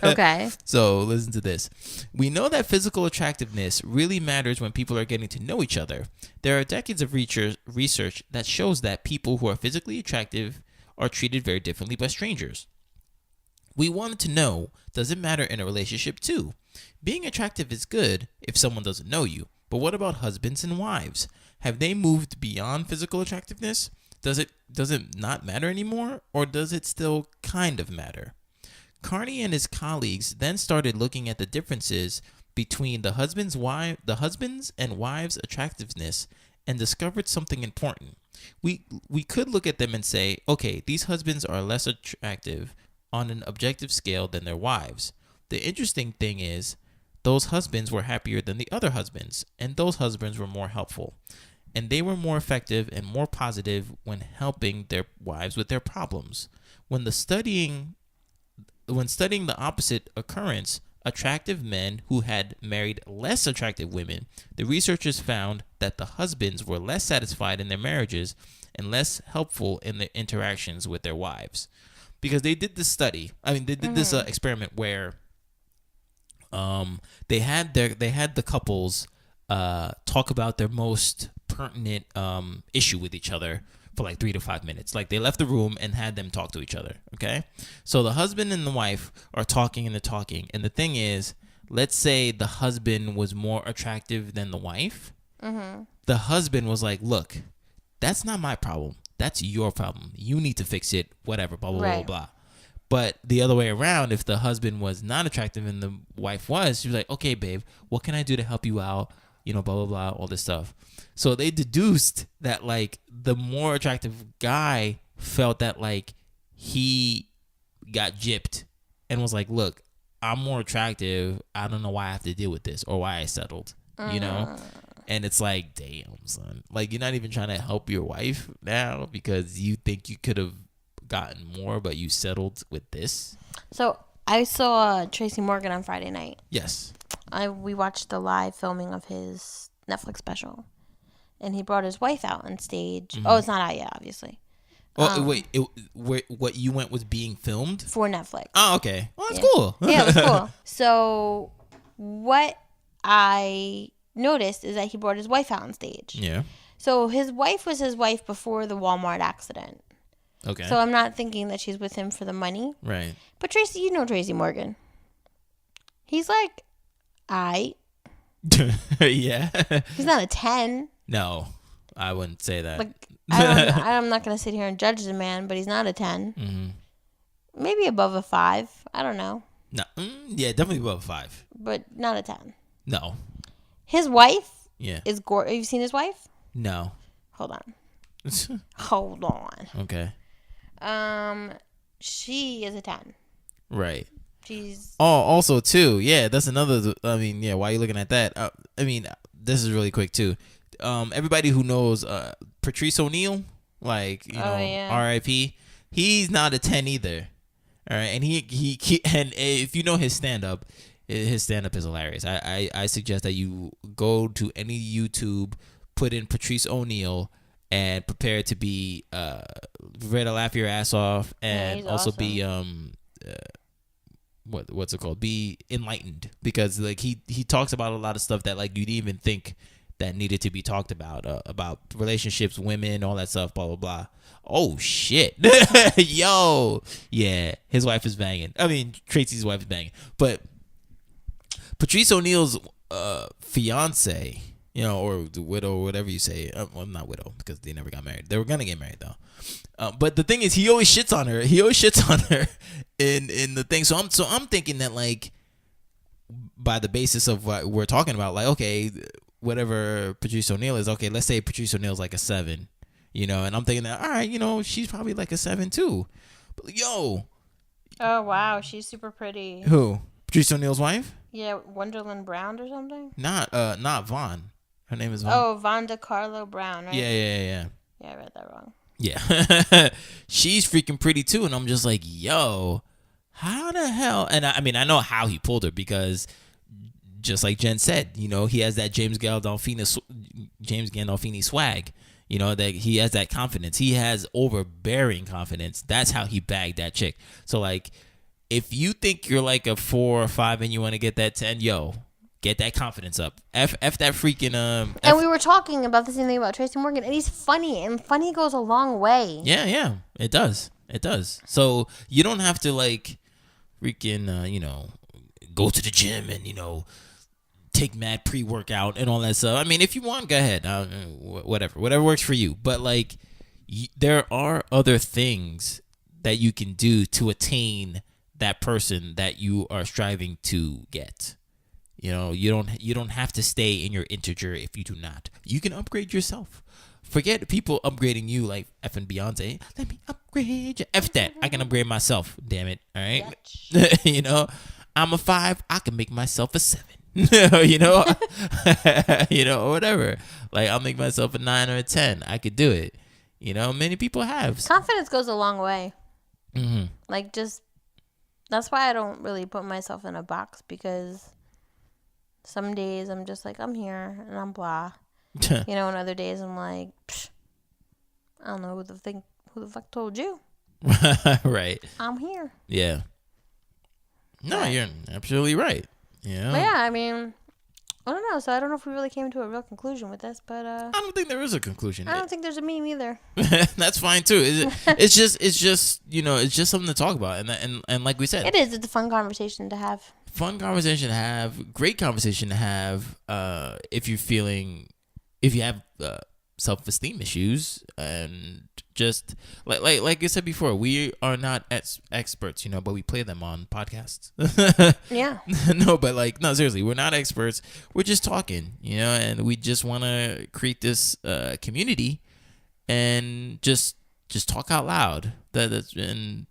Okay. So listen to this. We know that physical attractiveness really matters when people are getting to know each other. There are decades of research that shows that people who are physically attractive are treated very differently by strangers. We wanted to know, does it matter in a relationship too? Being attractive is good if someone doesn't know you, but what about husbands and wives? Have they moved beyond physical attractiveness? Does it not matter anymore, or does it still kind of matter? Carney and his colleagues then started looking at the differences between the husbands and wives' attractiveness and discovered something important. We could look at them and say, okay, these husbands are less attractive on an objective scale than their wives. The interesting thing is, those husbands were happier than the other husbands, and those husbands were more helpful. And they were more effective and more positive when helping their wives with their problems. When studying the opposite occurrence, attractive men who had married less attractive women, the researchers found that the husbands were less satisfied in their marriages and less helpful in their interactions with their wives. Because they did this study, they did this experiment where they had the couples talk about their most pertinent issue with each other for like 3 to 5 minutes. Like they left the room and had them talk to each other. Okay. So the husband and the wife are talking and they're talking. And the thing is, let's say the husband was more attractive than the wife. Mm-hmm. The husband was like, look, that's not my problem. That's your problem. You need to fix it. Whatever, blah, blah, blah, blah. But the other way around, if the husband was not attractive and the wife was, she was like, okay, babe, what can I do to help you out? You know, blah, blah, blah, all this stuff. So they deduced that, like, the more attractive guy felt that, like, he got gypped and was like, look, I'm more attractive. I don't know why I have to deal with this or why I settled, you know? And it's like, damn, son. Like, you're not even trying to help your wife now because you think you could have gotten more, but you settled with this. So I saw Tracy Morgan on Friday night. Yes. We watched the live filming of his Netflix special. And he brought his wife out on stage. Mm-hmm. Oh, it's not out yet, obviously. Oh, wait. What you went was being filmed? For Netflix. Oh, okay. Well, that's cool. Yeah, it was cool. So what I noticed is that he brought his wife out on stage. Yeah. So his wife was his wife before the Walmart accident. Okay. So I'm not thinking that she's with him for the money. Right. But Tracy, you know Tracy Morgan. He's like, yeah. He's not a 10. No, I wouldn't say that. Like, I'm not going to sit here and judge the man, but he's not a 10. Mm-hmm. Maybe above a 5. I don't know. No. Yeah, definitely above a 5. But not a 10. No. His wife is gorgeous. Have you seen his wife? No. Hold on. Hold on. Okay. She is a 10. Right. She's... Oh, also, too, yeah, that's another... I mean, yeah, why are you looking at that? I mean, this is really quick, too. Everybody who knows Patrice O'Neal, like, you know, R.I.P., he's not a 10 either. All right? And he and if you know his stand-up is hilarious. I suggest that you go to any YouTube, put in Patrice O'Neal, and prepare to be ready to laugh your ass off, and also awesome. Be what's it called? Be enlightened, because like he talks about a lot of stuff that like you didn't even think that needed to be talked about relationships, women, all that stuff, blah blah blah. Oh shit, yo, yeah, his wife is banging. I mean, Tracy's wife is banging, but Patrice O'Neal's fiance, you know, or the widow, or whatever you say. Well, not widow, because they never got married. They were gonna get married though. But the thing is, he always shits on her. He always shits on her in the thing. So I'm thinking that, like, by the basis of what we're talking about, like, okay, whatever Patrice O'Neal is, okay, let's say Patrice O'Neal's like a 7, you know, and I'm thinking that, all right, you know, she's probably like a 7 too. But yo. Oh wow, she's super pretty. Who? Patrice O'Neal's wife? Yeah, Wonderland Brown or something. Not Vaughn. Her name is Vaughn. Oh, Vonda Carlo Brown, right? Yeah. Yeah, I read that wrong. Yeah. She's freaking pretty too, and I'm just like, yo, how the hell? And I mean, I know how he pulled her, because just like Jen said, you know, he has that James Gandolfini swag. You know, that he has that confidence. He has overbearing confidence. That's how he bagged that chick. So like, if you think you're like a 4 or 5 and you want to get that 10, yo, get that confidence up. F that freaking And we were talking about the same thing about Tracy Morgan, and he's funny, and funny goes a long way. Yeah, it does. So you don't have to like freaking you know, go to the gym and, you know, take mad pre-workout and all that stuff. I mean, if you want, go ahead. Whatever works for you. But like, there are other things that you can do to attain that person that you are striving to get. You know, you don't have to stay in your integer if you do not. You can upgrade yourself. Forget people upgrading you like effing Beyonce. Let me upgrade you. F that. I can upgrade myself. Damn it. All right. You know, I'm a 5. I can make myself a 7. You know, you know, or whatever. Like, I'll make myself a 9 or a 10. I could do it. You know, many people have. Confidence goes a long way. Mm-hmm. Like, just, that's why I don't really put myself in a box, because some days I'm just like, I'm here and I'm blah. You know, and other days I'm like, I don't know who the fuck told you. Right. I'm here. Yeah. No, you're absolutely right. Yeah. But yeah, I mean, I don't know. So I don't know if we really came to a real conclusion with this, but I don't think there is a conclusion. I don't think there's a meme either. That's fine too. It's just you know, it's just something to talk about, and like we said, It is. It's a fun conversation to have. Fun conversation to have. Great conversation to have. If you have self-esteem issues, and just like I said before, we are not experts, you know, but we play them on podcasts. Yeah. No, seriously, we're not experts. We're just talking, you know, and we just want to create this community and just talk out loud. That's and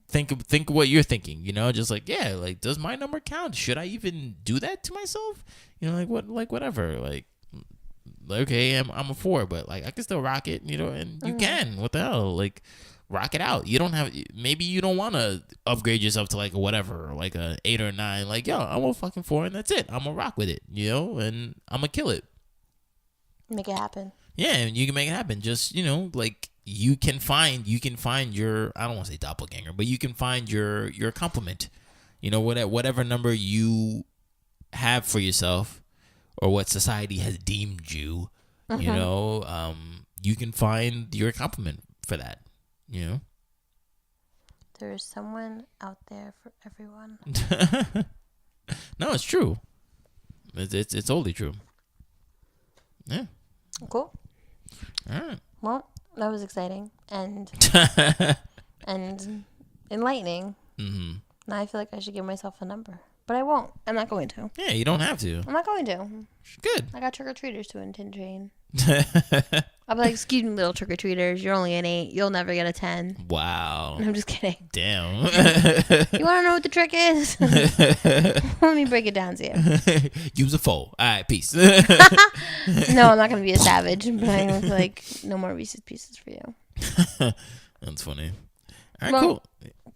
think of what you're thinking, you know, just like, yeah, like, does my number count? Should I even do that to myself? You know, whatever, okay, I'm a 4, but like I can still rock it, you know, and you can. What the hell? Like, rock it out. You don't have, maybe you don't want to upgrade yourself to like a whatever, like a 8 or 9. Like, yo, I'm a fucking 4 and that's it. I'm gonna rock with it, you know, and I'm gonna kill it. Make it happen. Yeah, and you can make it happen. Just, you know, like you can find your, I don't want to say doppelganger, but you can find your complement. You know, whatever number you have for yourself, or what society has deemed you, you know, you can find your complement for that, you know. There is someone out there for everyone. No, it's true. It's totally true. Yeah. Cool. All right. Well, that was exciting and enlightening. Mm-hmm. Now I feel like I should give myself a number. But I won't. I'm not going to. Yeah, you don't have to. I'm not going to. Good. I got trick-or-treaters to entertain. I'll be like, excuse me, little trick-or-treaters. You're only an 8. You'll never get a 10. Wow. I'm just kidding. Damn. You want to know what the trick is? Let me break it down to you. Use a 4. All right, peace. No, I'm not going to be a savage. But I'm gonna be like, no more Reese's Pieces for you. That's funny. All right, cool.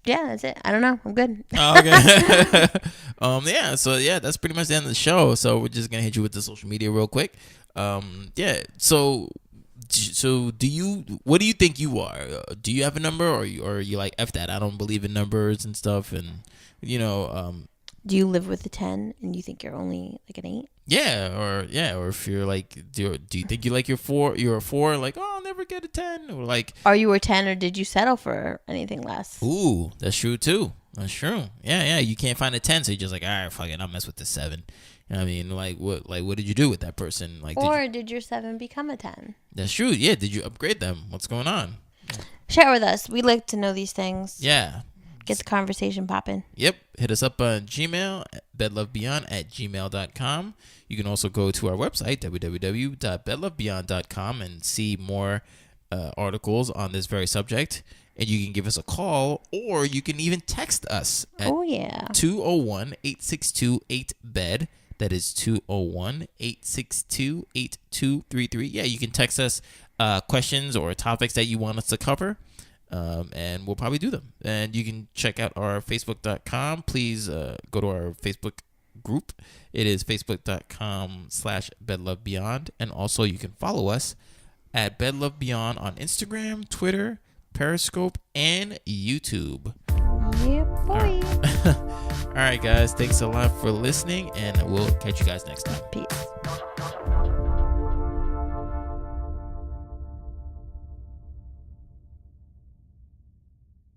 Yeah, that's it. I don't know. I'm good. Oh, okay. Yeah. So yeah, that's pretty much the end of the show. So we're just gonna hit you with the social media real quick. Yeah. So do you? What do you think you are? Do you have a number, or you like F that? I don't believe in numbers and stuff, and you know. Do you live with a 10 and you think you're only like an 8? Yeah, or if you're like, do you think you like your 4? You're a 4, like, oh, I'll never get a 10, or like, are you a 10 or did you settle for anything less? Ooh, that's true too. That's true. Yeah. You can't find a 10, so you're just like, all right, fuck it, I'll mess with the 7. You know what I mean, what did you do with that person? Like, did your 7 become a 10? That's true. Yeah. Did you upgrade them? What's going on? Share with us. We'd like to know these things. Yeah. Get the conversation popping. Yep. Hit us up on Gmail, bedlovebeyond@gmail.com. You can also go to our website, www.bedlovebeyond.com, and see more articles on this very subject. And you can give us a call, or you can even text us at 201-862-8-BED. That is 201-862-8233. Yeah, you can text us questions or topics that you want us to cover. And we'll probably do them. And you can check out our facebook.com. Please go to our Facebook group. It is facebook.com/bedlovebeyond. And also you can follow us at bedlovebeyond on Instagram, Twitter, Periscope, and YouTube. Yeah, boy. All right, guys. Thanks a lot for listening, and we'll catch you guys next time. Peace.